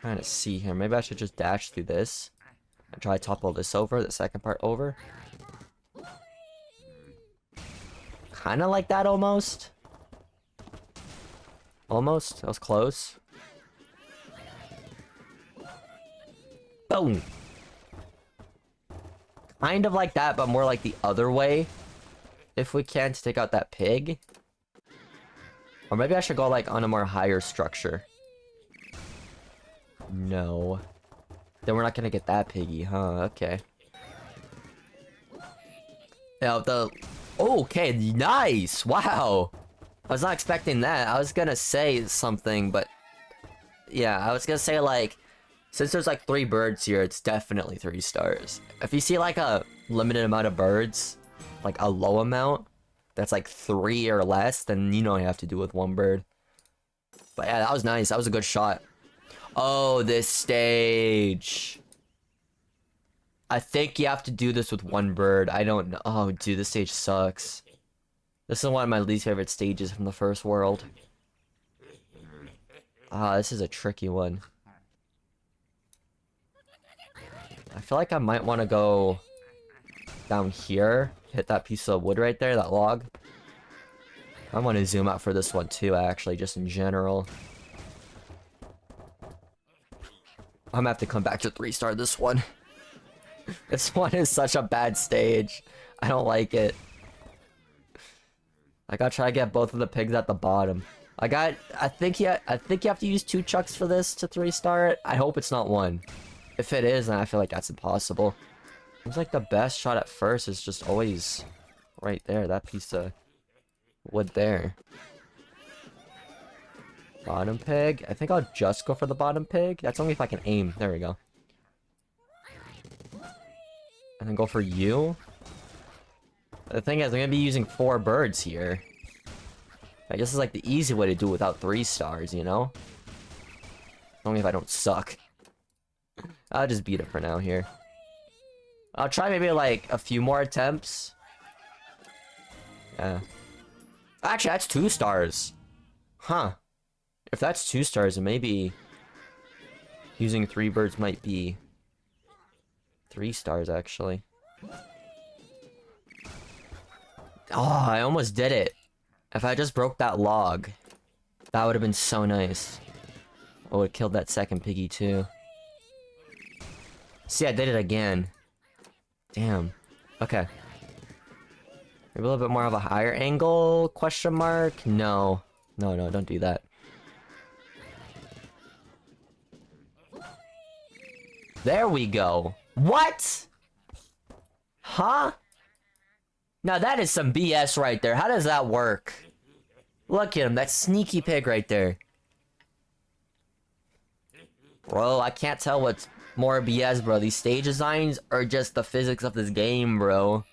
Trying to see here. Maybe I should just dash through this and try to topple this over, the second part over. Kind of like that almost. Almost. That was close. Boom. Kind of like that, but more like the other way. If we can, to take out that pig. Or maybe I should go like on a more higher structure. No. Then we're not gonna get that piggy, huh? Okay. Now the... Oh, okay, nice! Wow! I was not expecting that. I was gonna say something, but... Yeah, I was gonna say like... Since there's like 3 birds here, it's definitely 3 stars. If you see like a limited amount of birds, like a low amount, that's like 3 or less, then you know you have to do with 1 bird. But yeah, that was nice. That was a good shot. Oh, this stage. I think you have to do this with 1 bird. I don't know. Oh, dude, this stage sucks. This is one of my least favorite stages from the first world. Ah, this is a tricky one. I feel like I might want to go down here. Hit that piece of wood right there, that log. I want to zoom out for this one too, actually, just in general. I'm gonna have to come back to 3-star this one. This one is such a bad stage. I don't like it. I gotta try to get both of the pigs at the bottom. I think you have to use 2 chucks for this to 3-star it. I hope it's not 1. If it is, then I feel like that's impossible. Seems like the best shot at first is just always right there, that piece of wood there. Bottom pig. I think I'll just go for the bottom pig. That's only if I can aim. There we go. And then go for you. The thing is, I'm gonna be using 4 birds here. I guess it's like the easy way to do it without 3 stars, you know? Only if I don't suck. I'll just beat it for now here. I'll try maybe like a few more attempts. Yeah. Actually, that's 2 stars. Huh. If that's 2 stars, then maybe using 3 birds might be 3 stars, actually. Oh, I almost did it. If I just broke that log, that would have been so nice. I would have killed that second piggy, too. See, I did it again. Damn. Okay. Maybe a little bit more of a higher angle? Question mark? No. No, no, don't do that. There we go. What? Huh? Now that is some BS right there. How does that work? Look at him, that sneaky pig right there. Bro, I can't tell what's more BS, bro. These stage designs are just the physics of this game, bro.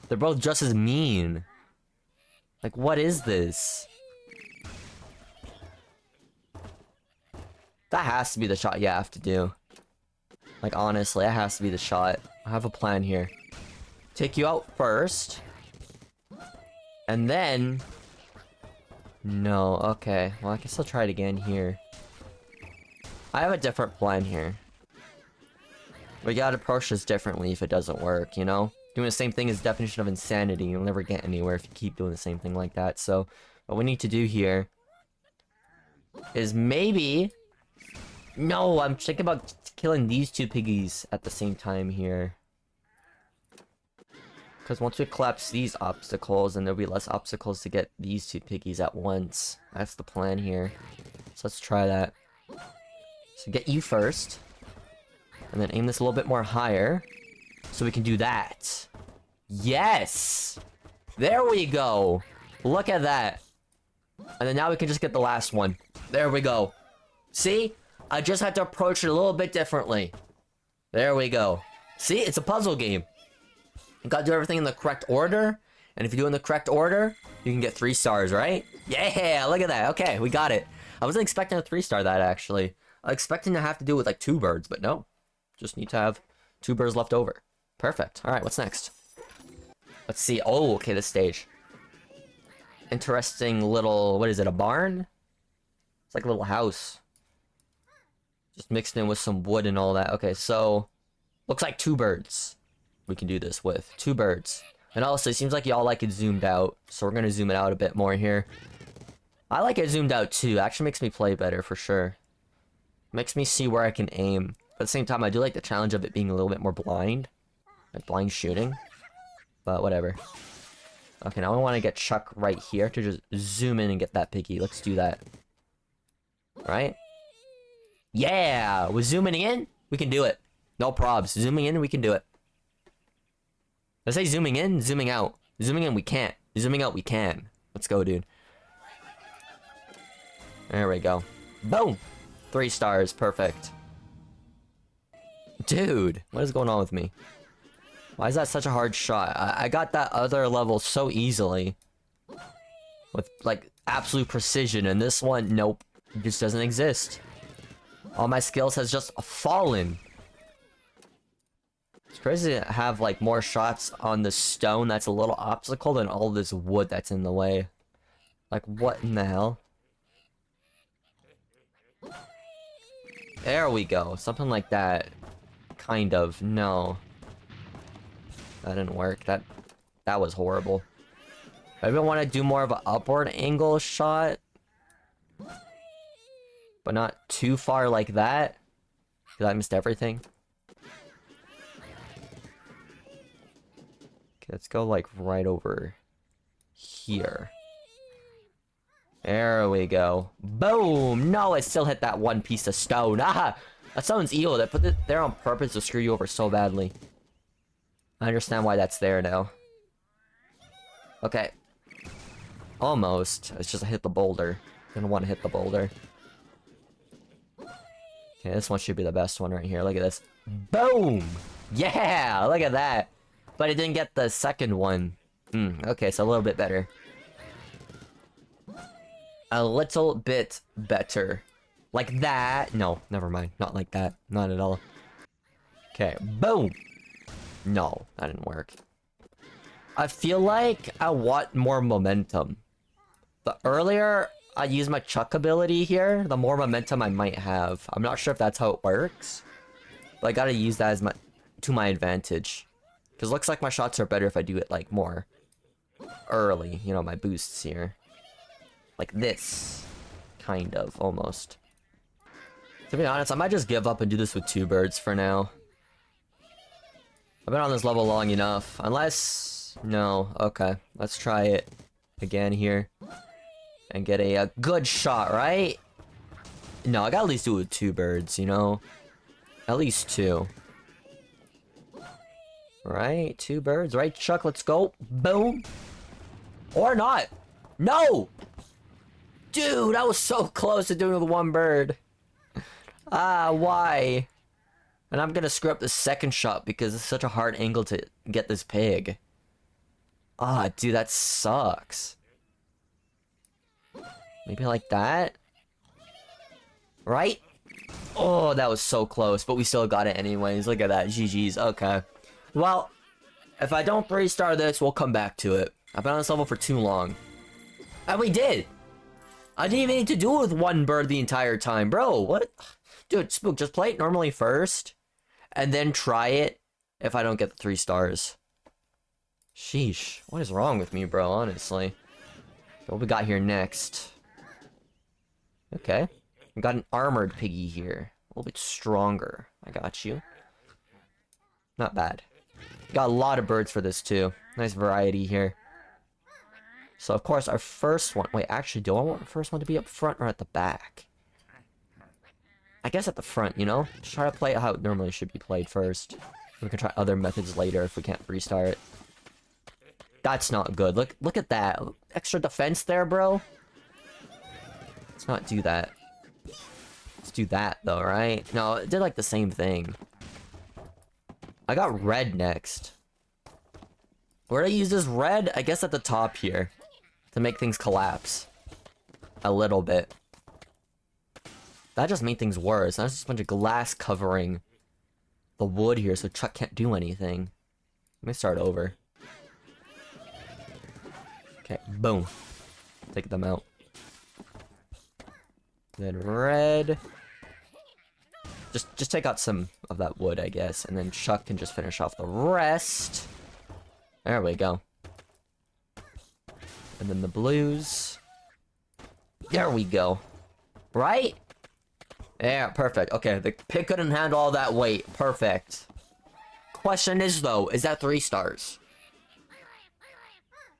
They're both just as mean. Like, what is this? That has to be the shot you have to do. Like, honestly, that has to be the shot. I have a plan here. Take you out first. And then... No, okay. Well, I guess I'll try it again here. I have a different plan here. We gotta approach this differently if it doesn't work, you know? Doing the same thing is definition of insanity. You'll never get anywhere if you keep doing the same thing like that. So, what we need to do here is maybe... No, I'm thinking about killing these 2 piggies at the same time here. Because once we collapse these obstacles, then there'll be less obstacles to get these 2 piggies at once. That's the plan here. So let's try that. So get you first. And then aim this a little bit more higher. So we can do that. Yes! There we go! Look at that. And then now we can just get the last one. There we go. See? I just have to approach it a little bit differently. There we go. See? It's a puzzle game. You gotta do everything in the correct order. And if you do it in the correct order, you can get 3 stars, right? Yeah! Look at that. Okay, we got it. I wasn't expecting a 3-star that, actually. I was expecting to have to do it with, like, 2 birds, but no. Just need to have 2 birds left over. Perfect. Alright, what's next? Let's see. Oh, okay, this stage. Interesting little... What is it, a barn? It's like a little house. mixed in with some wood and all that. Okay, so looks like 2 birds. We can do this with 2 birds. And also, it seems like y'all like it zoomed out, so we're gonna zoom it out a bit more here. I like it zoomed out too. Actually makes me play better for sure. Makes me see where I can aim. But at the same time, I do like the challenge of it being a little bit more blind. Like blind shooting. But whatever. Okay, now I want to get Chuck right here to just zoom in and get that piggy. Let's do that. Right? Yeah! With zooming in, we can do it. No probs. Zooming in, we can do it. Let's say zooming in, zooming out. Zooming in, we can't. Zooming out, we can. Let's go, dude. There we go. Boom! 3 stars. Perfect. Dude, what is going on with me? Why is that such a hard shot? I got that other level so easily. With, like, absolute precision. And this one, nope. It just doesn't exist. All my skills has just fallen. It's crazy to have, like, more shots on the stone that's a little obstacle than all this wood that's in the way. Like, what in the hell? There we go. Something like that. Kind of. No. That didn't work. That was horrible. Maybe I want to do more of an upward angle shot. But not too far like that. Because I missed everything. Okay, let's go like right over here. There we go. Boom! No, I still hit that one piece of stone. Ah! That sounds evil. They put it there on purpose to screw you over so badly. I understand why that's there now. Okay. Almost. It's just I hit the boulder. Didn't want to hit the boulder. Okay, this one should be the best one right here. Look at this. Boom! Yeah! Look at that. But it didn't get the second one. Okay, so a little bit better. A little bit better. Like that. No, never mind. Not like that. Not at all. Okay, boom! No, that didn't work. I feel like I want more momentum. The earlier I use my Chuck ability here, the more momentum I might have. I'm not sure if that's how it works. But I gotta use that as to my advantage. Because it looks like my shots are better if I do it, like, more early. You know, my boosts here. Like this. Kind of, almost. To be honest, I might just give up and do this with 2 birds for now. I've been on this level long enough. Unless... No. Okay. Let's try it again here. And get a good shot, right? No, I gotta at least do it with 2 birds, you know? At least 2. Right? 2 birds, right, Chuck? Let's go. Boom. Or not. No! Dude, I was so close to doing it with 1 bird. Ah, why? And I'm gonna screw up the second shot because it's such a hard angle to get this pig. Ah, dude, that sucks. Maybe like that? Right? Oh, that was so close, but we still got it anyways. Look at that. GG's. Okay. Well, if I don't 3-star this, we'll come back to it. I've been on this level for too long. And we did! I didn't even need to do it with 1 bird the entire time. Bro, what? Dude, Spook, just play it normally first. And then try it if I don't get the 3 stars. Sheesh. What is wrong with me, bro, honestly? What we got here next? Okay. We got an armored piggy here. A little bit stronger. I got you. Not bad. Got a lot of birds for this, too. Nice variety here. So, of course, our first one... Wait, actually, do I want the first one to be up front or at the back? I guess at the front, you know? Just try to play it how it normally should be played first. We can try other methods later if we can't 3-star it. That's not good. Look at that. Extra defense there, bro. Let's not do that. Let's do that, though, right? No, it did, like, the same thing. I got red next. Where do I use this red? I guess at the top here. To make things collapse. A little bit. That just made things worse. That's just a bunch of glass covering the wood here, so Chuck can't do anything. Let me start over. Okay, boom. Take them out. Then red. Just take out some of that wood, I guess, and then Chuck can just finish off the rest. There we go. And then the blues. There we go. Right? Yeah, perfect. Okay, the pig couldn't handle all that weight. Perfect. Question is, though, is that 3 stars?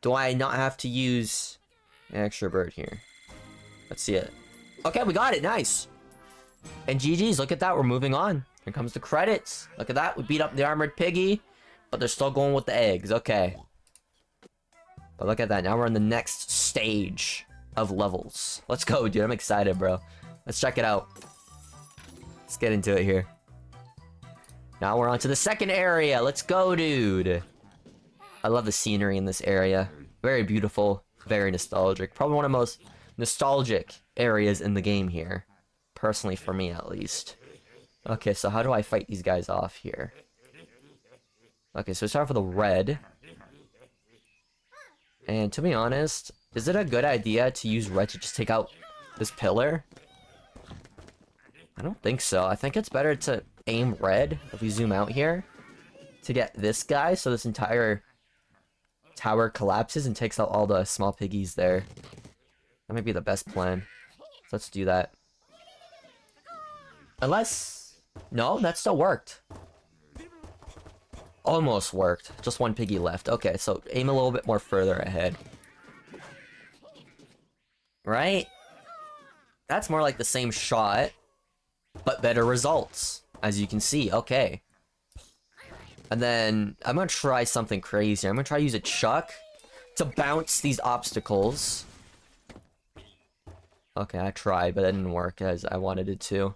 Do I not have to use an extra bird here? Let's see it. Okay, we got it. Nice. And GG's, look at that. We're moving on. Here comes the credits. Look at that. We beat up the armored piggy, but they're still going with the eggs. Okay. But look at that. Now we're in the next stage of levels. Let's go, dude. I'm excited, bro. Let's check it out. Let's get into it here. Now we're on to the second area. Let's go, dude. I love the scenery in this area. Very beautiful. Very nostalgic. Probably one of the most nostalgic areas in the game here. Personally, for me, at least. Okay, so how do I fight these guys off here? Okay, so we start with the red. And to be honest, is it a good idea to use red to just take out this pillar? I don't think so. I think it's better to aim red, if we zoom out here, to get this guy, so this entire tower collapses and takes out all the small piggies there. That might be the best plan. So let's do that. Unless... No, that still worked. Almost worked. Just one piggy left. Okay, so aim a little bit more further ahead. Right? That's more like the same shot, but better results, as you can see. Okay. And then I'm gonna try something crazy. I'm gonna try to use a chuck to bounce these obstacles. Okay, I tried, but it didn't work as I wanted it to.